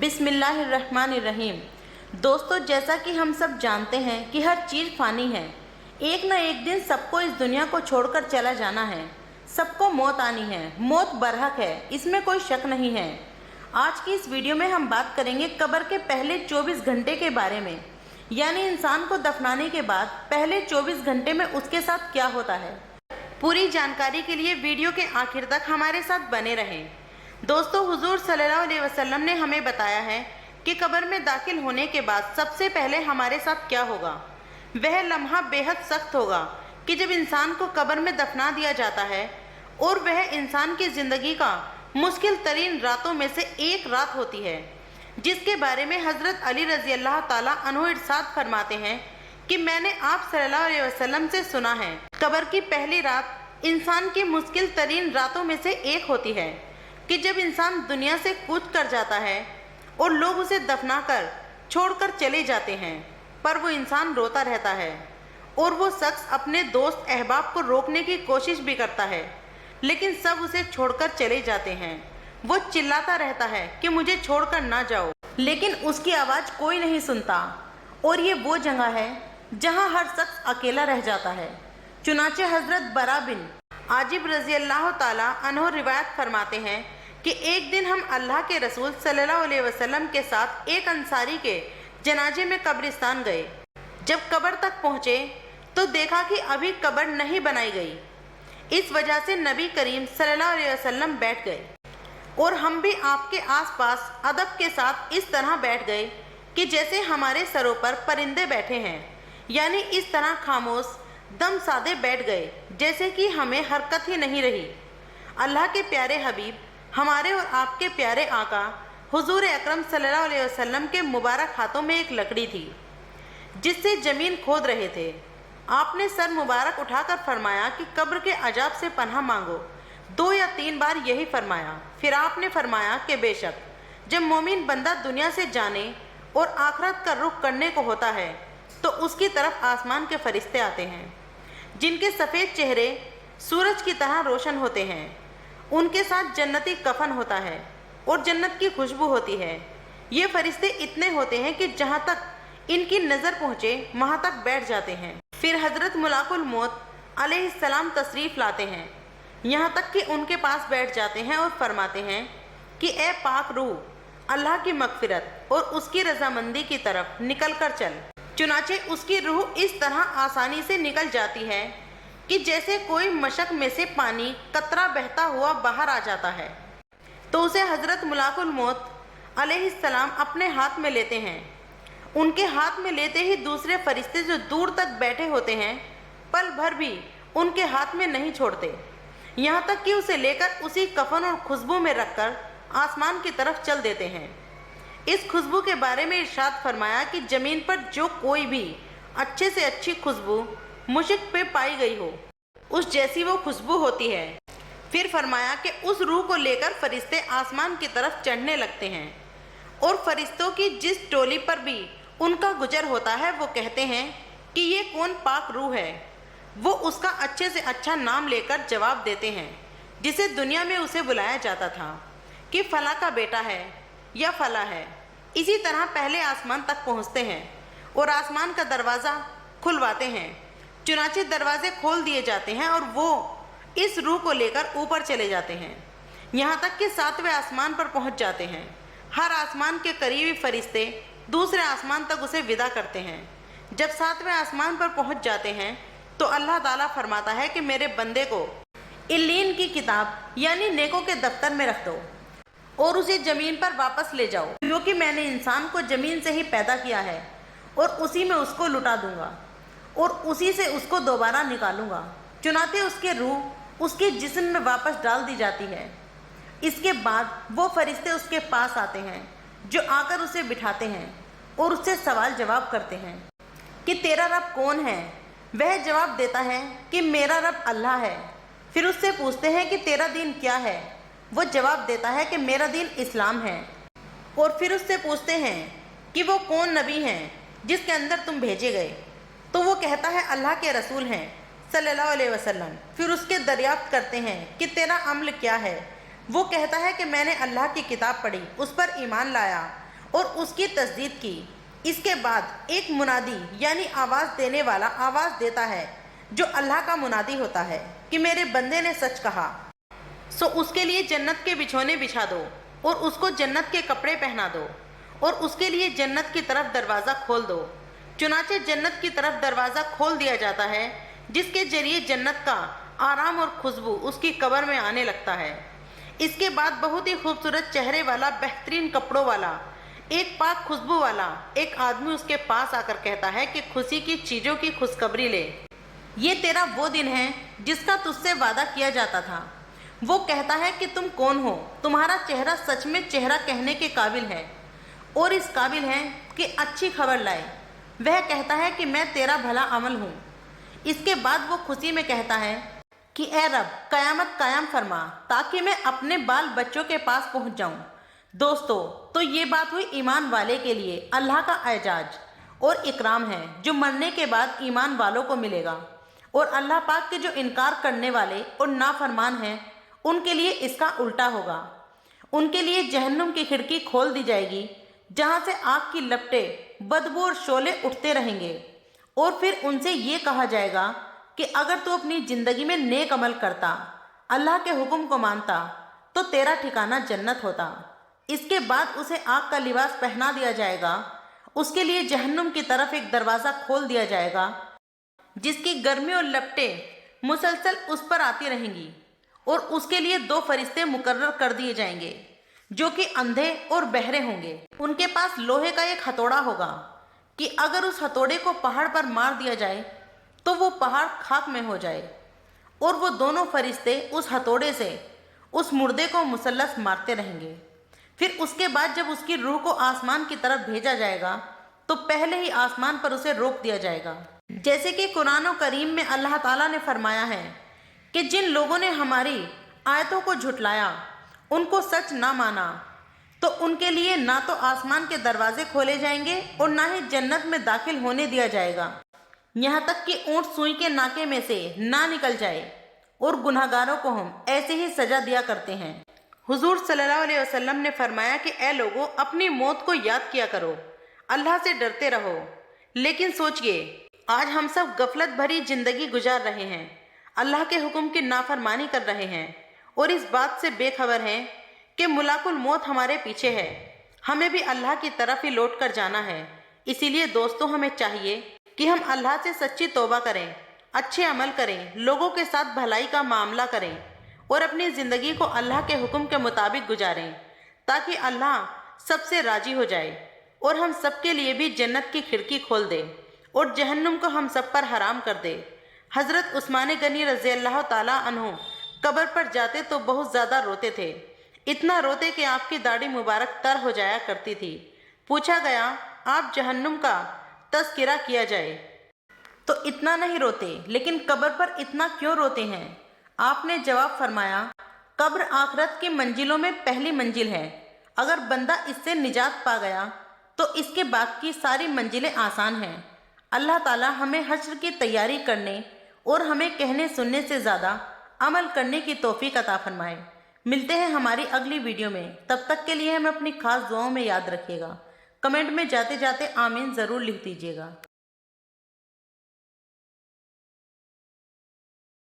बिस्मिल्लाहिर्रहमानिर्रहीम। दोस्तों, जैसा कि हम सब जानते हैं कि हर चीज़ फ़ानी है। एक न एक दिन सबको इस दुनिया को छोड़कर चला जाना है। सबको मौत आनी है। मौत बरहक है, इसमें कोई शक नहीं है। आज की इस वीडियो में हम बात करेंगे कब्र के पहले 24 घंटे के बारे में, यानी इंसान को दफनाने के बाद पहले 24 घंटे में उसके साथ क्या होता है। पूरी जानकारी के लिए वीडियो के आखिर तक हमारे साथ बने रहें। दोस्तों, हुजूर सल्लल्लाहु अलैहि वसल्लम ने हमें बताया है कि कब्र में दाखिल होने के बाद सबसे पहले हमारे साथ क्या होगा। वह लम्हा बेहद सख्त होगा कि जब इंसान को कब्र में दफना दिया जाता है और वह इंसान की ज़िंदगी का मुश्किल तरीन रातों में से एक रात होती है, जिसके बारे में हज़रत अली रज़ी अल्लाह ताला अन्हु इरशाद फरमाते हैं कि मैंने आप सल्लल्लाहु अलैहि वसल्लम से सुना है, कब्र की पहली रात इंसान की मुश्किल तरीन रातों में से एक होती है कि जब इंसान दुनिया से कूच कर जाता है और लोग उसे दफना कर छोड़कर चले जाते हैं, पर वो इंसान रोता रहता है और वो शख्स अपने दोस्त अहबाब को रोकने की कोशिश भी करता है, लेकिन सब उसे छोड़कर चले जाते हैं। वो चिल्लाता रहता है कि मुझे छोड़कर ना जाओ, लेकिन उसकी आवाज़ कोई नहीं सुनता। और ये वो जगह है जहाँ हर शख्स अकेला रह जाता है। चुनाचे हज़रत बरा बिन आजिब रज़ी अल्लाह ताला अन्हु रिवायत फरमाते हैं कि एक दिन हम अल्लाह के रसूल सल्लल्लाहु अलैहि वसल्लम के साथ एक अंसारी के जनाजे में कब्रिस्तान गए। जब कब्र तक पहुँचे तो देखा कि अभी कब्र नहीं बनाई गई। इस वजह से नबी करीम सल्लल्लाहु अलैहि वसल्लम बैठ गए और हम भी आपके आसपास अदब के साथ इस तरह बैठ गए कि जैसे हमारे सरों पर परिंदे बैठे हैं, यानी इस तरह खामोश दम साधे बैठ गए जैसे कि हमें हरकत ही नहीं रही। अल्लाह के प्यारे हबीब, हमारे और आपके प्यारे आका हुजूर अकरम सल्लल्लाहु अलैहि वसल्लम के मुबारक हाथों में एक लकड़ी थी जिससे ज़मीन खोद रहे थे। आपने सर मुबारक उठाकर फरमाया कि कब्र के अजाब से पनाह मांगो। 2 या 3 बार यही फरमाया। फिर आपने फरमाया कि बेशक जब मोमिन बंदा दुनिया से जाने और आखिरत का रुख करने को होता है तो उसकी तरफ आसमान के फरिश्ते आते हैं, जिनके सफ़ेद चेहरे सूरज की तरह रोशन होते हैं। उनके साथ जन्नती कफन होता है और जन्नत की खुशबू होती है। ये फरिश्ते इतने होते हैं कि जहाँ तक इनकी नज़र पहुँचे वहाँ तक बैठ जाते हैं। फिर हज़रत मुलाकुल मौत अलैहिस्सलाम तशरीफ़ लाते हैं, यहाँ तक कि उनके पास बैठ जाते हैं और फरमाते हैं कि ए पाक रूह, अल्लाह की मग़फ़िरत और उसकी रज़ामंदी की तरफ निकल कर चल। चुनाचे उसकी रूह इस तरह आसानी से निकल जाती है कि जैसे कोई मशक में से पानी कतरा बहता हुआ बाहर आ जाता है। तो उसे हज़रत मुलाकुल मौत अलैहिस्सलाम अपने हाथ में लेते हैं। उनके हाथ में लेते ही दूसरे फरिश्ते जो दूर तक बैठे होते हैं पल भर भी उनके हाथ में नहीं छोड़ते, यहाँ तक कि उसे लेकर उसी कफन और खुशबू में रखकर आसमान की तरफ चल देते हैं। इस खुशबू के बारे में इरशाद फरमाया कि ज़मीन पर जो कोई भी अच्छे से अच्छी खुशबू मुश्क पे पाई गई हो, उस जैसी वो खुशबू होती है। फिर फरमाया कि उस रूह को लेकर फरिश्ते आसमान की तरफ चढ़ने लगते हैं और फरिश्तों की जिस टोली पर भी उनका गुजर होता है वो कहते हैं कि ये कौन पाक रूह है। वो उसका अच्छे से अच्छा नाम लेकर जवाब देते हैं, जिसे दुनिया में उसे बुलाया जाता था कि फला का बेटा है या फला है। इसी तरह पहले आसमान तक पहुँचते हैं और आसमान का दरवाज़ा खुलवाते हैं। चुनाचे दरवाजे खोल दिए जाते हैं और वो इस रूह को लेकर ऊपर चले जाते हैं, यहाँ तक कि 7वें आसमान पर पहुँच जाते हैं। हर आसमान के करीबी फरिश्ते दूसरे आसमान तक उसे विदा करते हैं। जब 7वें आसमान पर पहुँच जाते हैं तो अल्लाह ताला फरमाता है कि मेरे बंदे को इल्लीन की किताब यानी नेकों के दफ्तर में रख दो और उसे ज़मीन पर वापस ले जाओ, क्योंकि मैंने इंसान को ज़मीन से ही पैदा किया है और उसी में उसको लुटा दूंगा और उसी से उसको दोबारा निकालूंगा। चुनाते उसके रूह उसके जिस्म में वापस डाल दी जाती है। इसके बाद वो फरिश्ते उसके पास आते हैं, जो आकर उसे बिठाते हैं और उससे सवाल जवाब करते हैं कि तेरा रब कौन है। वह जवाब देता है कि मेरा रब अल्लाह है। फिर उससे पूछते हैं कि तेरा दीन क्या है। वो जवाब देता है कि मेरा दीन इस्लाम है। और फिर उससे पूछते हैं कि वो कौन नबी हैं जिसके अंदर तुम भेजे गए। तो वो कहता है अल्लाह के रसूल हैं सल्लल्लाहु अलैहि वसल्लम। फिर उसके दरियाफ्त करते हैं कि तेरा अमल क्या है। वो कहता है कि मैंने अल्लाह की किताब पढ़ी, उस पर ईमान लाया اور اس کی تصدیق کی۔ اس کے بعد ایک منادی یعنی آواز دینے والا آواز دیتا ہے جو اللہ کا منادی ہوتا ہے کہ میرے بندے نے سچ کہا، سو اس کے لیے جنت کے بچھونے بچھا دو اور اس کو جنت کے کپڑے پہنا دو اور اس کے لیے جنت کی طرف دروازہ کھول دو۔ چنانچہ جنت کی طرف دروازہ کھول دیا جاتا ہے جس کے ذریعے جنت کا آرام اور خوشبو اس کی قبر میں آنے لگتا ہے۔ اس کے بعد بہت ہی خوبصورت چہرے والا، بہترین کپڑوں والا، ایک پاک خوشبو والا ایک آدمی اس کے پاس آ کر کہتا ہے کہ خوشی کی چیزوں کی خوشخبری لے، یہ تیرا وہ دن ہے جس کا تجھ سے وعدہ کیا جاتا تھا۔ وہ کہتا ہے کہ تم کون ہو؟ تمہارا چہرہ سچ میں چہرہ کہنے کے قابل ہے اور اس قابل ہے کہ اچھی خبر لائے۔ وہ کہتا ہے کہ میں تیرا بھلا عمل ہوں۔ اس کے بعد وہ خوشی میں کہتا ہے کہ اے رب، قیامت قائم فرما تاکہ میں اپنے بال بچوں کے پاس پہنچ جاؤں۔ دوستو، تو یہ بات ہوئی ایمان والے کے لیے اللہ کا اعزاز اور اکرام ہے جو مرنے کے بعد ایمان والوں کو ملے گا، اور اللہ پاک کے جو انکار کرنے والے اور نافرمان ہیں ان کے لیے اس کا الٹا ہوگا۔ ان کے لیے جہنم کی کھڑکی کھول دی جائے گی جہاں سے آگ کی لپٹیں، بدبو اور شعلے اٹھتے رہیں گے، اور پھر ان سے یہ کہا جائے گا کہ اگر تو اپنی زندگی میں نیک عمل کرتا، اللہ کے حکم کو مانتا تو تیرا ٹھکانہ جنت ہوتا۔ اس کے بعد اسے آگ کا لباس پہنا دیا جائے گا، اس کے لیے جہنم کی طرف ایک دروازہ کھول دیا جائے گا جس کی گرمی اور لپٹیں مسلسل اس پر آتی رہیں گی، اور اس کے لیے 2 فرشتے مقرر کر دیے جائیں گے جو کہ اندھے اور بہرے ہوں گے۔ ان کے پاس لوہے کا ایک ہتھوڑا ہوگا کہ اگر اس ہتھوڑے کو پہاڑ پر مار دیا جائے تو وہ پہاڑ خاک میں ہو جائے، اور وہ دونوں فرشتے اس ہتھوڑے سے اس مردے کو مسلس مارتے رہیں گے۔ پھر اس کے بعد جب اس کی روح کو آسمان کی طرف بھیجا جائے گا تو پہلے ہی آسمان پر اسے روک دیا جائے گا، جیسے کہ قرآن و کریم میں اللہ تعالیٰ نے فرمایا ہے کہ جن لوگوں نے ہماری آیتوں کو جھٹلایا، ان کو سچ نہ مانا، تو ان کے لیے نہ تو آسمان کے دروازے کھولے جائیں گے اور نہ ہی جنت میں داخل ہونے دیا جائے گا، یہاں تک کہ اونٹ سوئی کے ناکے میں سے نہ نکل جائے، اور گنہگاروں کو ہم ایسے ہی سزا دیا کرتے ہیں۔ حضور صلی اللہ علیہ وسلم نے فرمایا کہ اے لوگو، اپنی موت کو یاد کیا کرو، اللہ سے ڈرتے رہو۔ لیکن سوچئے، آج ہم سب غفلت بھری زندگی گزار رہے ہیں، اللہ کے حکم کی نافرمانی کر رہے ہیں، اور اس بات سے بے خبر ہیں کہ ملاک الموت ہمارے پیچھے ہے، ہمیں بھی اللہ کی طرف ہی لوٹ کر جانا ہے۔ اسی لیے دوستو، ہمیں چاہیے کہ ہم اللہ سے سچی توبہ کریں، اچھے عمل کریں، لوگوں کے ساتھ بھلائی کا معاملہ کریں، اور اپنی زندگی کو اللہ کے حکم کے مطابق گزاریں تاکہ اللہ سب سے راضی ہو جائے اور ہم سب کے لیے بھی جنت کی کھڑکی کھول دے اور جہنم کو ہم سب پر حرام کر دے۔ حضرت عثمان غنی رضی اللہ تعالیٰ عنہ قبر پر جاتے تو بہت زیادہ روتے تھے، اتنا روتے کہ آپ کی داڑھی مبارک تر ہو جایا کرتی تھی۔ پوچھا گیا، آپ جہنم کا تذکرہ کیا جائے تو اتنا نہیں روتے، لیکن قبر پر اتنا کیوں روتے ہیں؟ آپ نے جواب فرمایا، قبر آخرت کی منزلوں میں پہلی منزل ہے، اگر بندہ اس سے نجات پا گیا تو اس کے بعد کی ساری منزلیں آسان ہیں۔ اللہ تعالیٰ ہمیں حشر کی تیاری کرنے اور ہمیں کہنے سننے سے زیادہ عمل کرنے کی توفیق عطا فرمائے۔ ملتے ہیں ہماری اگلی ویڈیو میں، تب تک کے لیے ہمیں اپنی خاص دعاؤں میں یاد رکھیے گا۔ کمنٹ میں جاتے جاتے آمین ضرور لکھ دیجیے گا۔